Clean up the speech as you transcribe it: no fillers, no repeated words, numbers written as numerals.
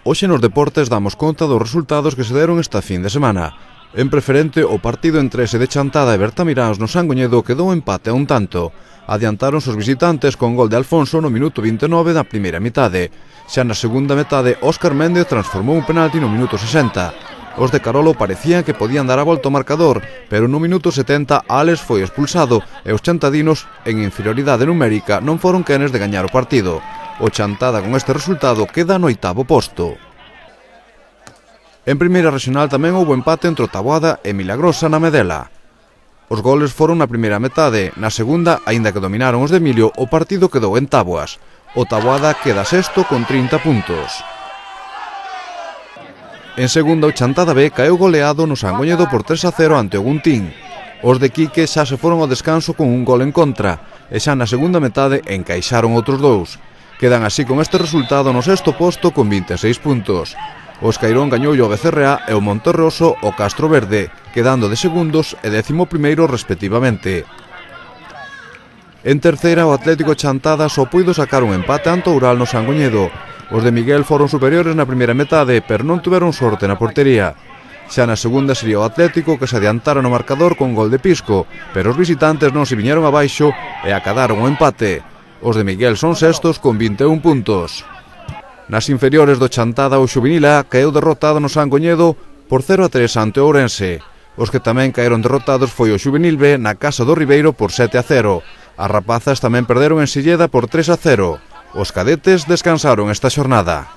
Hoxe nos deportes damos conta dos resultados que se deron esta fin de semana. En preferente, o partido entre ese de Chantada e Bertamiráns no Sangoñedo quedou empate a un tanto. Adiantáronse os visitantes con gol de Alfonso no minuto 29 da primeira mitade. Xa na segunda metade, Óscar Méndez transformou un penalti no minuto 60. Os de Carolo parecían que podían dar a volta ao marcador, pero no minuto 70 Álex foi expulsado e os chantadinos, en inferioridade numérica, non foron quenes de gañar o partido. O Chantada con este resultado queda no 8º posto. En primeira regional tamén houbo empate entre o Taboada e Milagrosa na Medela. Os goles foron na primeira metade, na segunda, aínda que dominaron os de Emilio, o partido quedou en táboas. O Taboada queda sexto con 30 puntos. En segunda, o Chantada B caeu goleado no Sangoñedo por 3-0 ante o Guntín. Os de Quique xa se foron ao descanso con un gol en contra, e xa na segunda metade encaixaron outros dous. Quedan así con este resultado no sexto posto con 26 puntos. O Escairón gañou o Becerreá e o Monterroso o Castro Verde, quedando de segundos e 11º respectivamente. En terceira, o Atlético Chantada só puido sacar un empate ante o Oural no Sangoñedo. Os de Miguel foron superiores na primeira metade, pero non tiveron sorte na portería. Xa na segunda sería o Atlético que se adiantara no marcador con gol de Pisco, pero os visitantes non se viñeron abaixo e acadaron o empate. Os de Miguel son sextos con 21 puntos. Nas inferiores do Chantada, o Xuvenil A caeu derrotado no Sangoñedo por 0-3 ante o Ourense. Os que tamén caeron derrotados foi o Xuvenil B na casa do Ribeiro por 7-0. As rapazas tamén perderon en Silleda por 3-0. Os cadetes descansaron esta xornada.